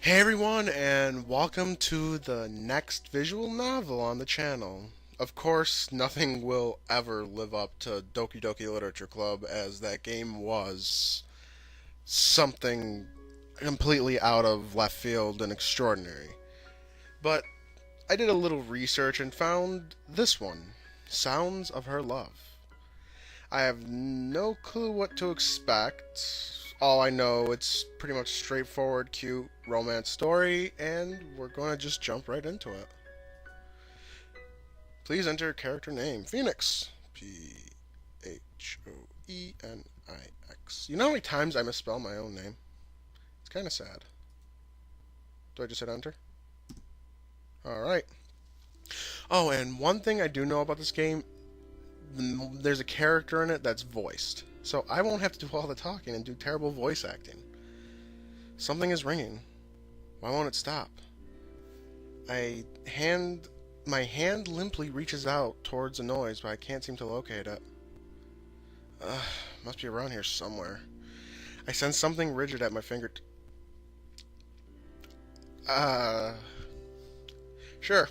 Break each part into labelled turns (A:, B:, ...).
A: Hey everyone, and welcome to the next visual novel on the channel. Of course, nothing will ever live up to Doki Doki Literature Club, as that game was something completely out of left field and extraordinary. But I did a little research and found this one, Sounds of Her Love. I have no clue what to expect. All I know, it's pretty much straightforward, cute romance story, and we're going to just jump right into it. Please enter character name Phoenix. Phoenix. You know how many times I misspell my own name? It's kind of sad. Do I just hit enter? Alright. Oh, and one thing I do know about this game, there's a character in it that's voiced. So I won't have to do all the talking and do terrible voice acting. Something is ringing. Why won't it stop? I hand My hand limply reaches out towards the noise, but I can't seem to locate it. Must be around here somewhere. I sense something rigid at my finger. Uh, sure.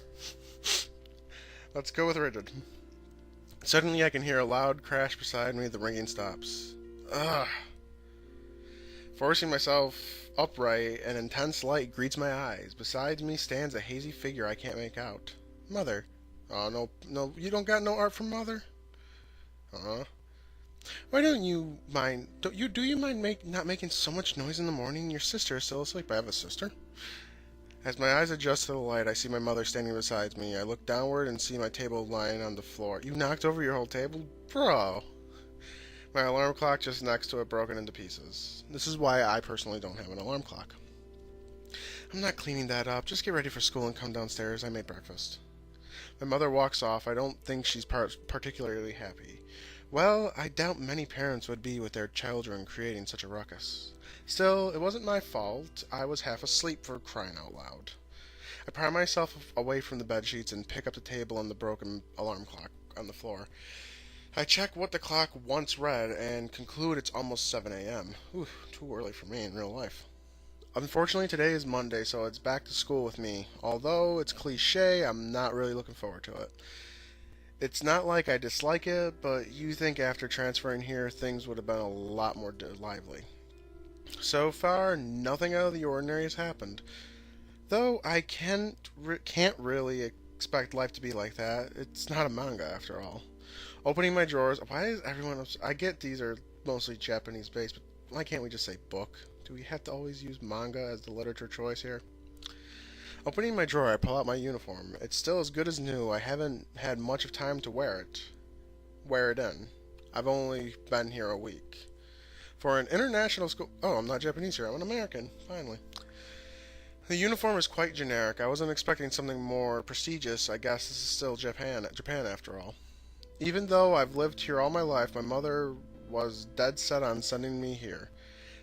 A: Let's go with rigid. Suddenly, I can hear a loud crash beside me. The ringing stops. Ugh. Forcing myself upright, an intense light greets my eyes. Beside me stands a hazy figure I can't make out. Mother. Oh, no, no, you don't got no art from Mother? Uh-huh. Why don't you mind, do you mind not making so much noise in the morning? Your sister is still asleep. I have a sister. As my eyes adjust to the light, I see my mother standing beside me. I look downward and see my table lying on the floor. You knocked over your whole table? Bro. My alarm clock just next to it broken into pieces. This is why I personally don't have an alarm clock. I'm not cleaning that up. Just get ready for school and come downstairs. I made breakfast. My mother walks off. I don't think she's particularly happy. Well, I doubt many parents would be with their children creating such a ruckus. Still, it wasn't my fault. I was half asleep, for crying out loud. I pry myself away from the bedsheets and pick up the table and the broken alarm clock on the floor. I check what the clock once read and conclude it's almost 7 a.m. Ooh, too early for me in real life. Unfortunately, today is Monday, so it's back to school with me. Although it's cliche, I'm not really looking forward to it. It's not like I dislike it, but you think after transferring here, things would have been a lot more lively. So far, nothing out of the ordinary has happened. Though I can't really expect life to be like that. It's not a manga, after all. Opening my drawers, why is everyone I get these are mostly Japanese based, but why can't we just say book? Do we have to always use manga as the literature choice here? Opening my drawer, I pull out my uniform. It's still as good as new. I haven't had much of time to wear it. Wear it in. I've only been here a week. For an international school... Oh, I'm not Japanese here. I'm an American. Finally. The uniform is quite generic. I wasn't expecting something more prestigious. I guess this is still Japan after all. Even though I've lived here all my life, my mother was dead set on sending me here.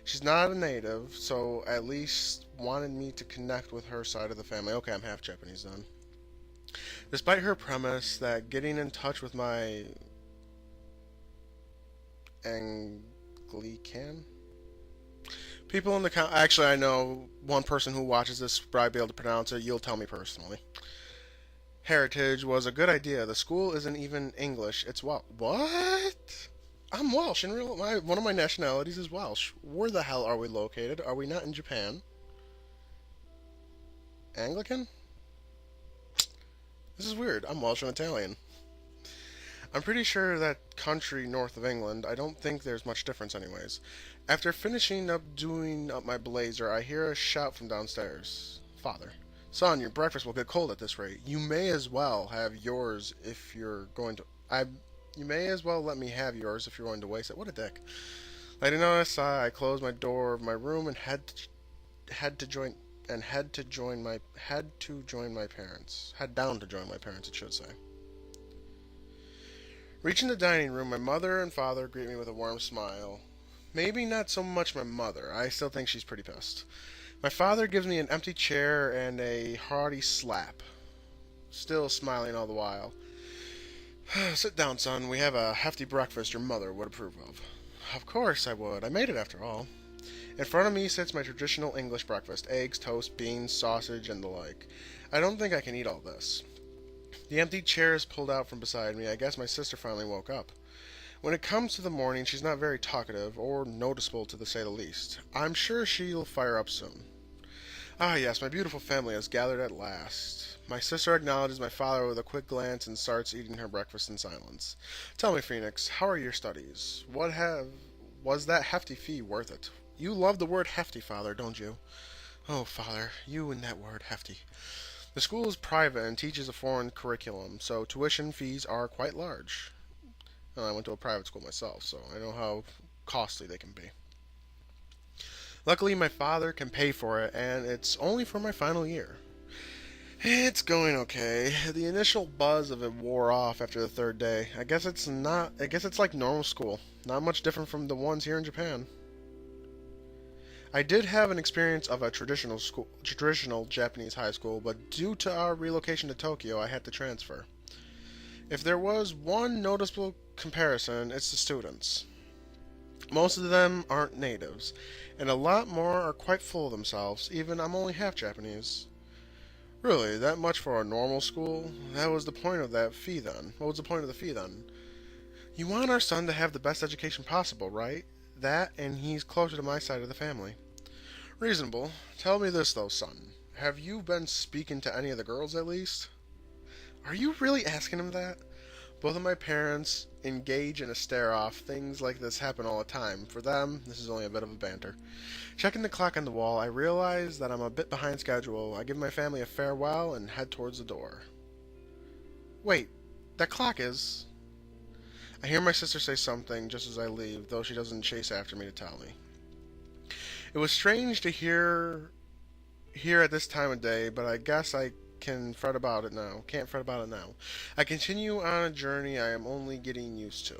A: She's not a native, so at least wanted me to connect with her side of the family. Okay, I'm half Japanese then. Despite her premise that getting in touch with my Anglican people in the actually, I know one person who watches this will probably be able to pronounce it. You'll tell me personally. Heritage was a good idea. The school isn't even English. It's Welsh. What? I'm Welsh. In real, one of my nationalities is Welsh. Where the hell are we located? Are we not in Japan? Anglican? This is weird. I'm Welsh and Italian. I'm pretty sure that country north of England, I don't think there's much difference anyways. After finishing up doing up my blazer, I hear a shout from downstairs. Father. Son, your breakfast will get cold at this rate. You may as well have yours if you're going to... You may as well let me have yours if you're going to waste it. What a dick. Letting out a sigh, I closed my door of my room and head to join my parents. Head down to join my parents, it should say. Reaching the dining room, my mother and father greet me with a warm smile. Maybe not so much my mother. I still think she's pretty pissed. My father gives me an empty chair and a hearty slap, still smiling all the while. Sit down, son. We have a hefty breakfast your mother would approve of. Of course I would. I made it after all. In front of me sits my traditional English breakfast: eggs, toast, beans, sausage, and the like. I don't think I can eat all this. The empty chair is pulled out from beside me. I guess my sister finally woke up. When it comes to the morning, she's not very talkative, or noticeable to say the least. I'm sure she'll fire up soon. Ah, yes, my beautiful family has gathered at last. My sister acknowledges my father with a quick glance and starts eating her breakfast in silence. Tell me, Phoenix, how are your studies? Was that hefty fee worth it? You love the word hefty, father, don't you? Oh, father, you and that word hefty. The school is private and teaches a foreign curriculum, so tuition fees are quite large. Well, I went to a private school myself, so I know how costly they can be. Luckily, my father can pay for it, and it's only for my final year. It's going okay. The initial buzz of it wore off after the third day. I guess it's like normal school. Not much different from the ones here in Japan. I did have an experience of a traditional Japanese high school, but due to our relocation to Tokyo, I had to transfer. If there was one noticeable comparison, it's the students. Most of them aren't natives, and a lot more are quite full of themselves. Even I'm only half Japanese. Really, that much for a normal school? That was the point of that fee then. What was the point of the fee then? You want our son to have the best education possible, right? That, and he's closer to my side of the family. Reasonable. Tell me this though, son. Have you been speaking to any of the girls at least? Are you really asking him that? Both of my parents engage in a stare-off. Things like this happen all the time. For them, this is only a bit of a banter. Checking the clock on the wall, I realize that I'm a bit behind schedule. I give my family a farewell and head towards the door. Wait, that clock is... I hear my sister say something just as I leave, though she doesn't chase after me to tell me. It was strange to hear here at this time of day, but I guess I can't fret about it now. I continue on a journey I am only getting used to.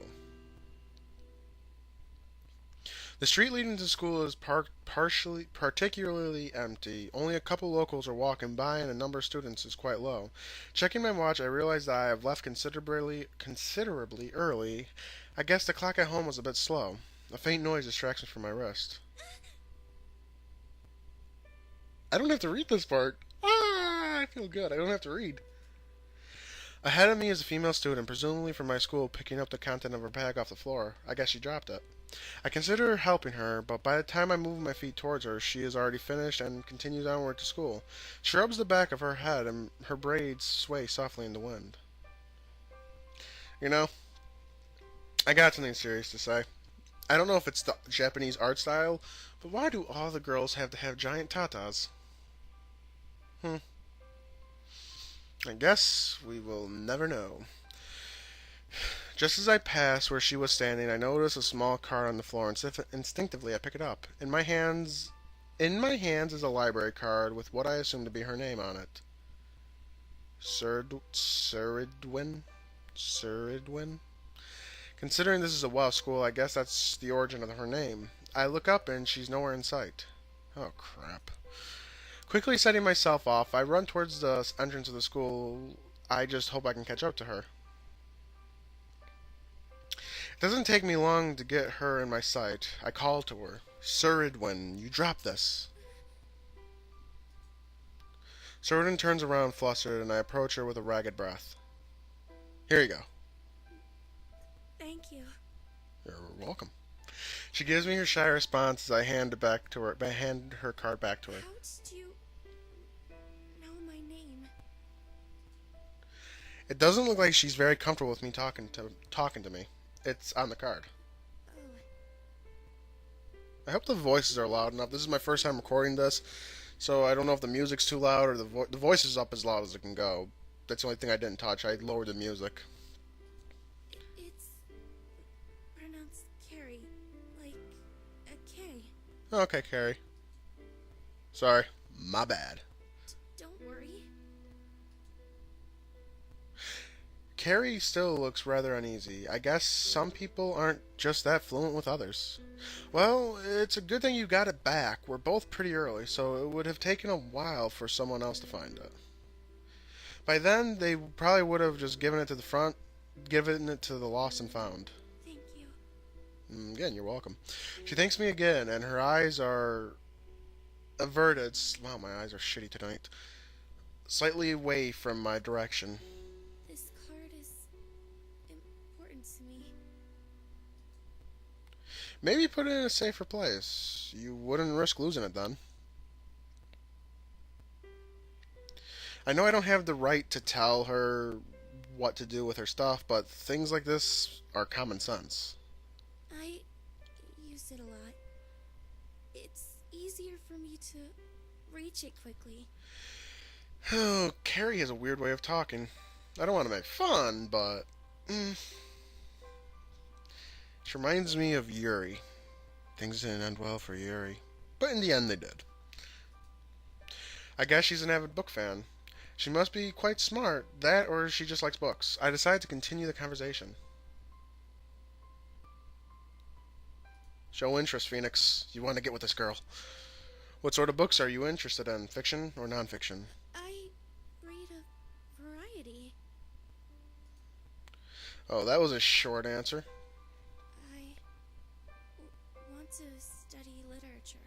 A: The street leading to school is particularly empty. Only a couple locals are walking by, and the number of students is quite low. Checking my watch, I realize that I have left considerably early. I guess the clock at home was a bit slow. A faint noise distracts me from my wrist. I don't have to read this part. I feel good. I don't have to read. Ahead of me is a female student, presumably from my school, picking up the content of her bag off the floor. I guess she dropped it. I consider helping her, but by the time I move my feet towards her, she is already finished and continues onward to school. She rubs the back of her head, and her braids sway softly in the wind. You know, I got something serious to say. I don't know if it's the Japanese art style, but why do all the girls have to have giant tatas? I guess we will never know. Just as I pass where she was standing, I notice a small card on the floor, and instinctively I pick it up. In my hands is a library card with what I assume to be her name on it. Suridwin? Considering this is a Welsh school, I guess that's the origin of her name. I look up and she's nowhere in sight. Oh, crap. Quickly setting myself off, I run towards the entrance of the school. I just hope I can catch up to her. It doesn't take me long to get her in my sight. I call to her. Suridwin, you dropped this. Suridwin turns around flustered, and I approach her with a ragged breath. Here you go.
B: Thank you.
A: You're welcome. She gives me her shy response as I hand her card back to her.
B: How did you know my name?
A: It doesn't look like she's very comfortable with me talking to me. It's on the card.
B: Oh.
A: I hope the voices are loud enough. This is my first time recording this, so I don't know if the music's too loud or the voice is up as loud as it can go. That's the only thing I didn't touch. I lowered the music.
B: It's pronounced Carrie, like a K.
A: Okay, Carrie. Sorry. My bad.
B: Don't worry.
A: Carrie still looks rather uneasy. I guess some people aren't just that fluent with others. Well, it's a good thing you got it back. We're both pretty early, so it would have taken a while for someone else to find it. By then, they probably would have just given it to the lost and found.
B: Thank you.
A: Again, you're welcome. She thanks me again, and her eyes are averted. Wow, my eyes are shitty tonight. Slightly away from my direction.
B: This card is important to me.
A: Maybe put it in a safer place. You wouldn't risk losing it then. I know I don't have the right to tell her what to do with her stuff, but things like this are common sense.
B: I use it a lot. It's easier for me to reach it quickly.
A: Oh, Carrie has a weird way of talking. I don't want to make fun, but she reminds me of Yuri. Things didn't end well for Yuri, but in the end they did. I guess she's an avid book fan. She must be quite smart, that or she just likes books. I decide to continue the conversation. Show interest, Phoenix. You want to get with this girl. What sort of books are you interested in, fiction or nonfiction?
B: I read a variety.
A: Oh, that was a short answer.
B: I want to study literature.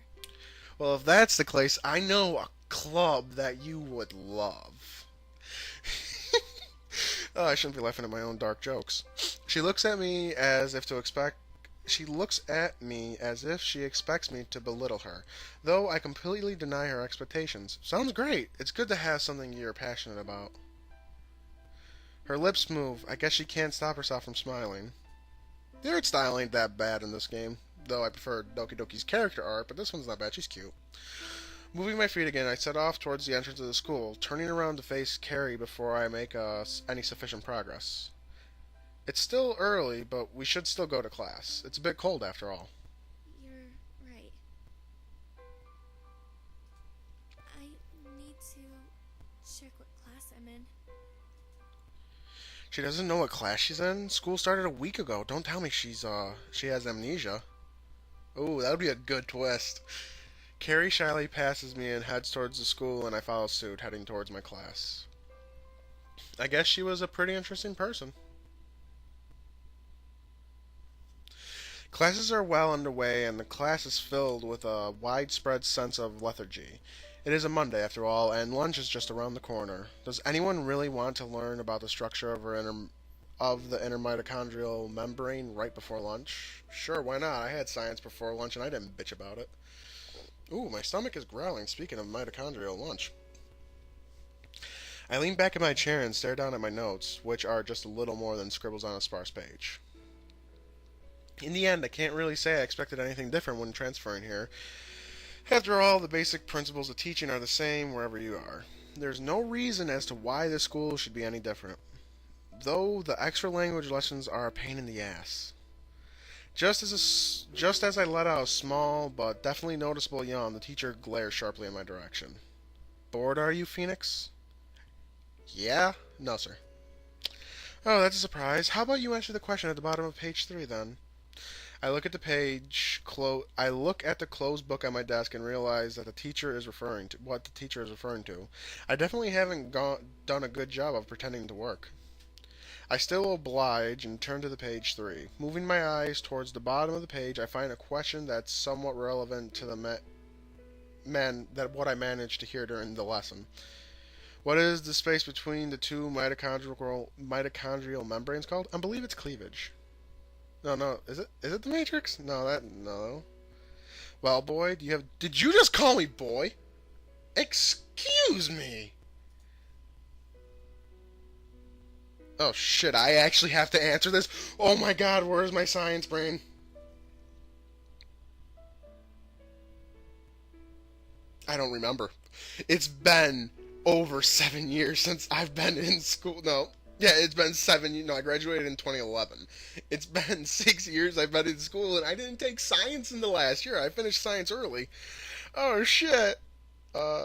A: Well, if that's the case, I know a club that you would love. Oh, I shouldn't be laughing at my own dark jokes. She looks at me as if to expect. She looks at me as if she expects me to belittle her, though I completely deny her expectations. Sounds great. It's good to have something you're passionate about. Her lips move. I guess she can't stop herself from smiling. The art style ain't that bad in this game, though I prefer Doki Doki's character art, but this one's not bad. She's cute. Moving my feet again, I set off towards the entrance of the school, turning around to face Carrie before I make any sufficient progress. It's still early, but we should still go to class. It's a bit cold after all.
B: You're right. I need to check what class I'm in.
A: She doesn't know what class she's in? School started a week ago. Don't tell me she has amnesia. Ooh, that would be a good twist. Carrie shyly passes me and heads towards the school, and I follow suit, heading towards my class. I guess she was a pretty interesting person. Classes are well underway, and the class is filled with a widespread sense of lethargy. It is a Monday, after all, and lunch is just around the corner. Does anyone really want to learn about the structure of the inner mitochondrial membrane right before lunch? Sure, why not? I had science before lunch, and I didn't bitch about it. Ooh, my stomach is growling, speaking of mitochondrial lunch. I lean back in my chair and stare down at my notes, which are just a little more than scribbles on a sparse page. In the end, I can't really say I expected anything different when transferring here. After all, the basic principles of teaching are the same wherever you are. There's no reason as to why this school should be any different, though the extra language lessons are a pain in the ass. Just as I let out a small but definitely noticeable yawn, the teacher glares sharply in my direction. Bored, are you, Phoenix? Yeah? No, sir. Oh, that's a surprise. How about you answer the question at the bottom of page 3, then? I look at the closed book on my desk and realize that what the teacher is referring to. I definitely haven't done a good job of pretending to work. I still oblige and turn to the page 3. Moving my eyes towards the bottom of the page, I find a question that's somewhat relevant to what I managed to hear during the lesson. What is the space between the two mitochondrial membranes called? I believe it's cleavage. No. Is it the matrix? No. Well, boy, did you just call me boy? Excuse me. Oh shit, I actually have to answer this? Oh my god, where's my science brain? I don't remember. It's been over 7 years since I've been in school. No. Yeah, it's been 7 years. No, I graduated in 2011. It's been 6 years I've been in school, and I didn't take science in the last year. I finished science early. Oh, shit. Uh...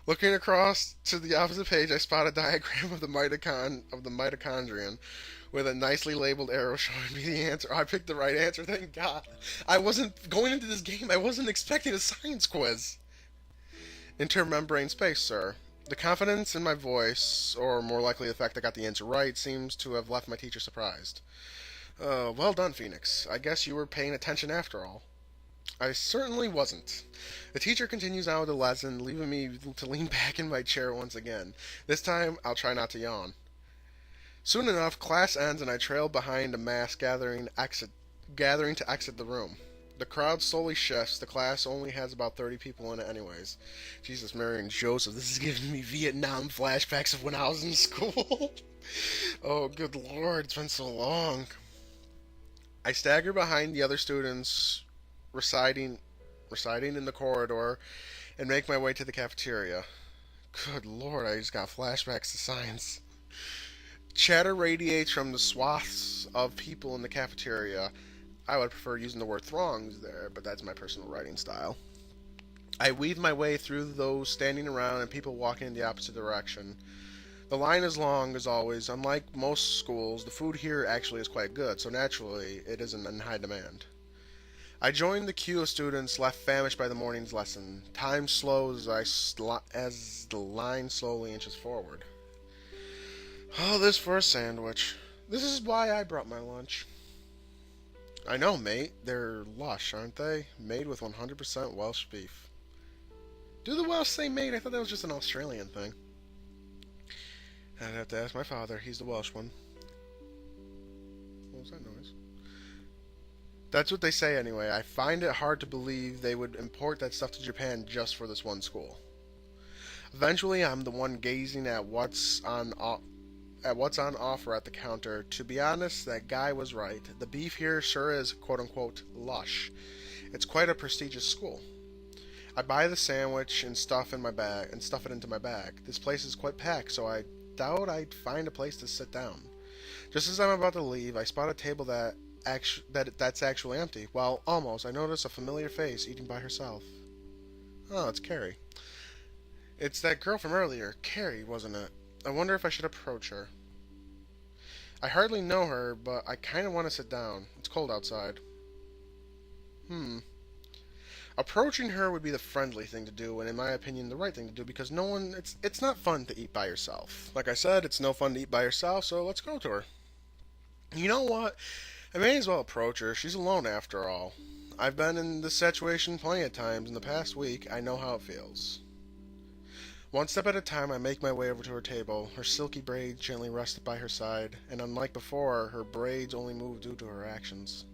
A: Looking across to the opposite page, I spot a diagram of the mitochondrion with a nicely labeled arrow showing me the answer. Oh, I picked the right answer, thank God. I wasn't going into this game. I wasn't expecting a science quiz. Intermembrane space, sir. The confidence in my voice, or more likely the fact I got the answer right, seems to have left my teacher surprised. Well done, Phoenix. I guess you were paying attention after all. I certainly wasn't. The teacher continues on with the lesson, leaving me to lean back in my chair once again. This time, I'll try not to yawn. Soon enough, class ends and I trail behind a mass gathering to exit the room. The crowd slowly shifts. The class only has about 30 people in it anyways. Jesus, Mary, and Joseph, this is giving me Vietnam flashbacks of when I was in school. Oh, good lord, it's been so long. I stagger behind the other students reciting, reciting in the corridor and make my way to the cafeteria. Good lord, I just got flashbacks to science. Chatter radiates from the swaths of people in the cafeteria. I would prefer using the word throngs there, but that's my personal writing style. I weave my way through those standing around and people walking in the opposite direction. The line is long, as always. Unlike most schools, the food here actually is quite good, so naturally, it isn't in high demand. I join the queue of students left famished by the morning's lesson. Time slows as the line slowly inches forward. All this for a sandwich. This is why I brought my lunch. I know, mate. They're lush, aren't they? Made with 100% Welsh beef. Do the Welsh say mate? I thought that was just an Australian thing. I'd have to ask my father. He's the Welsh one. What was that noise? That's what they say anyway. I find it hard to believe they would import that stuff to Japan just for this one school. Eventually, I'm the one gazing at what's on offer at the counter. To be honest, that guy was right. The beef here sure is quote-unquote lush. It's quite a prestigious school. I buy the sandwich and stuff it into my bag. This place is quite packed, so I doubt I'd find a place to sit down. Just as I'm about to leave, I spot a table that's actually empty. Well, almost. I notice a familiar face eating by herself. Oh, it's Carrie. It's that girl from earlier. Carrie, wasn't it? I wonder if I should approach her. I hardly know her, but I kind of want to sit down. It's cold outside. Approaching her would be the friendly thing to do, and in my opinion, the right thing to do, because it's not fun to eat by yourself. Like I said, it's no fun to eat by yourself, so let's go to her. You know what? I may as well approach her. She's alone after all. I've been in this situation plenty of times in the past week. I know how it feels. One step at a time, I make my way over to her table, her silky braids gently rested by her side, and unlike before, her braids only move due to her actions.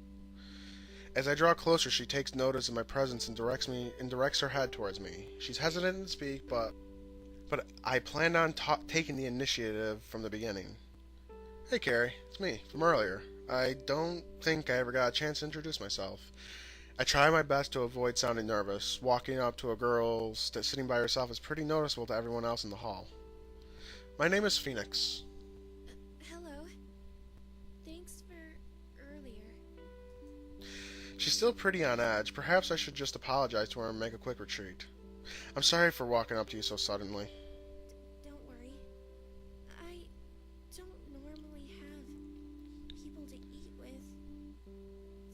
A: As I draw closer, she takes notice of my presence and directs her head towards me. She's hesitant to speak, but I planned on taking the initiative from the beginning. Hey, Carrie, it's me from earlier. I don't think I ever got a chance to introduce myself. I try my best to avoid sounding nervous. Walking up to a girl sitting by herself is pretty noticeable to everyone else in the hall. My name is Phoenix.
B: Hello. Thanks for earlier.
A: She's still pretty on edge. Perhaps I should just apologize to her and make a quick retreat. I'm sorry for walking up to you so suddenly.
B: Don't worry. I don't normally have people to eat with,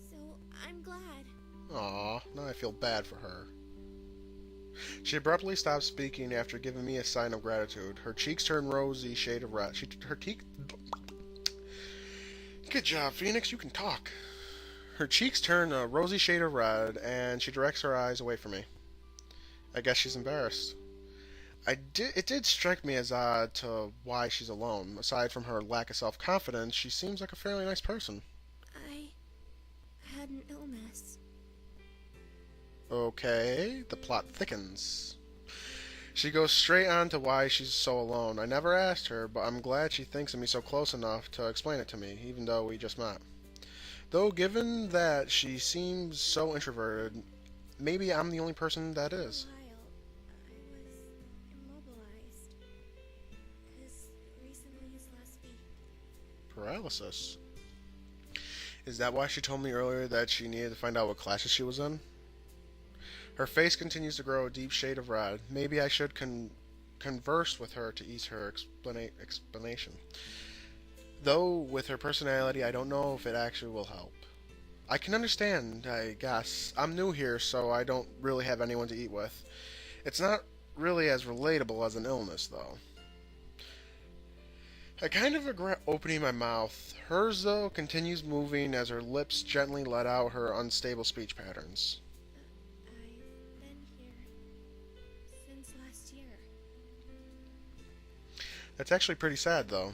B: so I'm glad.
A: Aw, now I feel bad for her. She abruptly stops speaking after giving me a sign of gratitude. Her cheeks turn rosy shade of red. Good job, Phoenix. You can talk. Her cheeks turn a rosy shade of red, and she directs her eyes away from me. I guess she's embarrassed. It did strike me as odd to why she's alone. Aside from her lack of self-confidence, she seems like a fairly nice person.
B: I had an illness.
A: Okay, the plot thickens. She goes straight on to why she's so alone. I never asked her, but I'm glad she thinks of me so close enough to explain it to me, even though we just met. Though, given that she seems so introverted, maybe I'm the only person that is.
B: For a while, I was immobilized. As recently as last week.
A: Paralysis. Is that why she told me earlier that she needed to find out what classes she was in? Her face continues to grow a deep shade of red. Maybe I should converse with her to ease her explanation. Though, with her personality, I don't know if it actually will help. I can understand, I guess. I'm new here, so I don't really have anyone to eat with. It's not really as relatable as an illness, though. I kind of regret opening my mouth. Hers, though, continues moving as her lips gently let out her unstable speech patterns.
B: I've been here since last year.
A: That's actually pretty sad, though.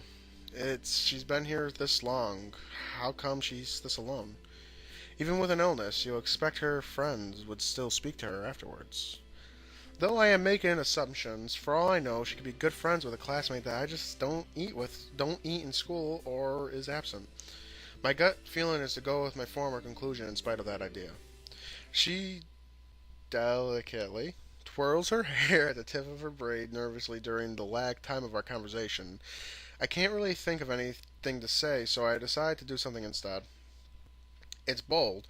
A: She's been here this long. How come she's this alone? Even with an illness, you'll expect her friends would still speak to her afterwards. Though I am making assumptions, for all I know, she could be good friends with a classmate that I just don't eat in school, or is absent. My gut feeling is to go with my former conclusion in spite of that idea. She delicately twirls her hair at the tip of her braid nervously during the lag time of our conversation. I can't really think of anything to say, so I decide to do something instead. It's bold,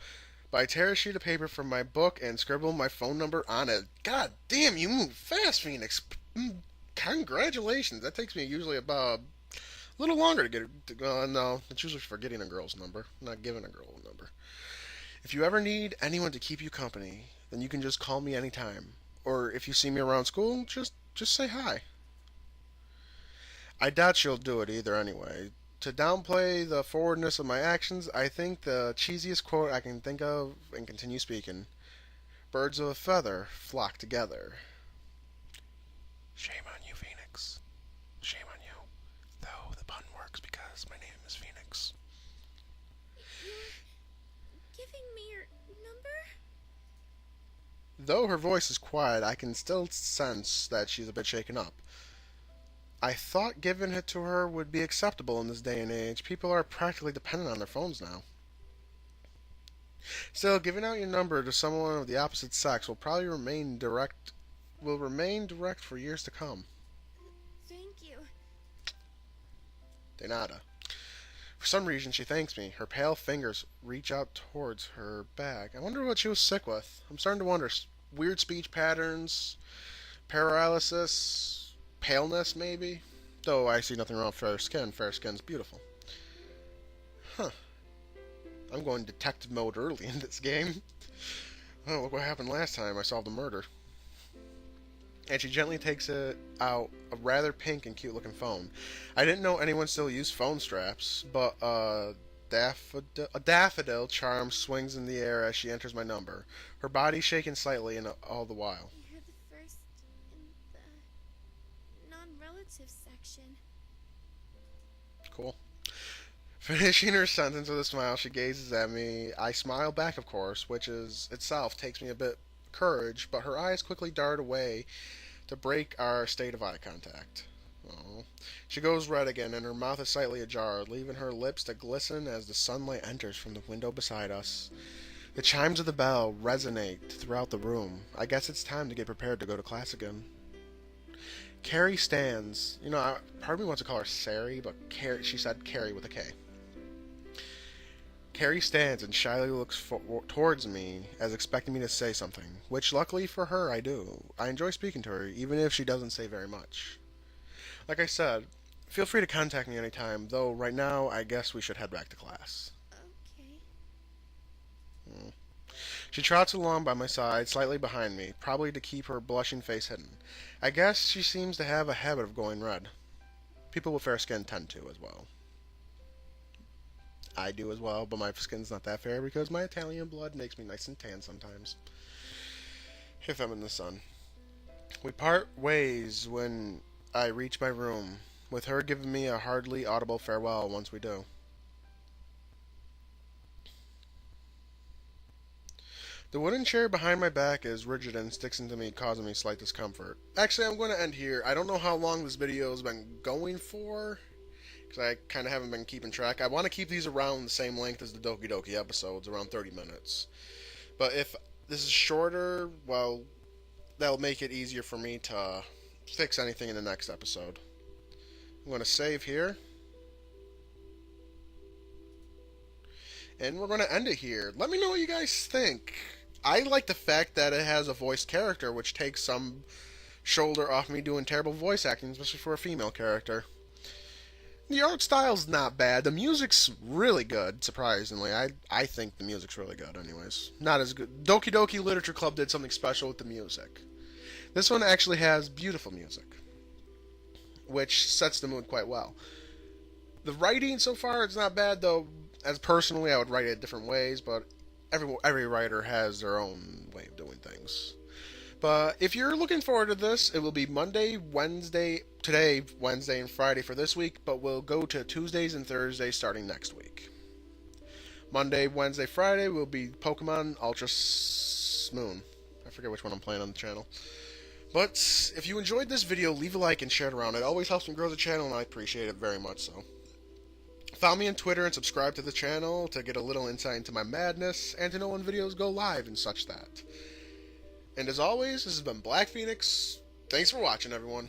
A: but I tear a sheet of paper from my book and scribble my phone number on it. God damn, you move fast, Phoenix. Congratulations. That takes me usually about a little longer to get it. No, it's usually for getting a girl's number, not giving a girl a number. If you ever need anyone to keep you company, then you can just call me anytime. Or if you see me around school, just say hi. I doubt she'll do it either anyway. To downplay the forwardness of my actions, I think the cheesiest quote I can think of and continue speaking. Birds of a feather flock together. Shame on you, Phoenix. Shame on you. Though the pun works because my name is Phoenix.
B: You're giving me your number?
A: Though her voice is quiet, I can still sense that she's a bit shaken up. I thought giving it to her would be acceptable in this day and age. People are practically dependent on their phones now. Still, giving out your number to someone of the opposite sex will remain direct for years to come.
B: Thank you.
A: De nada. For some reason, she thanks me. Her pale fingers reach out towards her bag. I wonder what she was sick with. I'm starting to wonder. Weird speech patterns, paralysis, paleness, maybe? Though I see nothing wrong with fair skin. Fair skin's beautiful. Huh. I'm going detective mode early in this game. Oh, look what happened last time I solved a murder. And she gently takes it out a rather pink and cute looking phone. I didn't know anyone still used phone straps, but a daffodil charm swings in the air as she enters my number, her body shaking slightly and all the while.
B: You're the first in the non-relative section.
A: Cool. Finishing her sentence with a smile, she gazes at me. I smile back, of course, which is itself takes me a bit courage, but her eyes quickly dart away to break our state of eye contact. Oh. She goes red again, and her mouth is slightly ajar, leaving her lips to glisten as the sunlight enters from the window beside us. The chimes of the bell resonate throughout the room. I guess it's time to get prepared to go to class again. Carrie stands. Part of me wants to call her Sari, but she said Carrie with a K. Carrie stands and shyly looks towards me as expecting me to say something, which luckily for her I do. I enjoy speaking to her, even if she doesn't say very much. Like I said, feel free to contact me anytime, though right now I guess we should head back to class.
B: Okay.
A: She trots along by my side, slightly behind me, probably to keep her blushing face hidden. I guess she seems to have a habit of going red. People with fair skin tend to as well. I do as well, but my skin's not that fair because my Italian blood makes me nice and tan sometimes. If I'm in the sun. We part ways when I reach my room, with her giving me a hardly audible farewell once we do. The wooden chair behind my back is rigid and sticks into me, causing me slight discomfort. Actually, I'm going to end here. I don't know how long this video has been going for, because I kind of haven't been keeping track. I want to keep these around the same length as the Doki Doki episodes, around 30 minutes. But if this is shorter, well, that'll make it easier for me to fix anything in the next episode. I'm going to save here. And we're going to end it here. Let me know what you guys think. I like the fact that it has a voiced character, which takes some shoulder off me doing terrible voice acting, especially for a female character. The art style's not bad. The music's really good, surprisingly. I think the music's really good, anyways. Not as good. Doki Doki Literature Club did something special with the music. This one actually has beautiful music, which sets the mood quite well. The writing so far, it's not bad, though. As personally, I would write it different ways, but every writer has their own way of doing things. But if you're looking forward to this, it will be Monday, Wednesday, today, Wednesday, and Friday for this week, but we'll go to Tuesdays and Thursdays starting next week. Monday, Wednesday, Friday will be Pokemon Ultra Moon. I forget which one I'm playing on the channel. But if you enjoyed this video, leave a like and share it around. It always helps me grow the channel, and I appreciate it very much so. Follow me on Twitter and subscribe to the channel to get a little insight into my madness and to know when videos go live and such that. And as always, this has been Black Phoenix. Thanks for watching, everyone.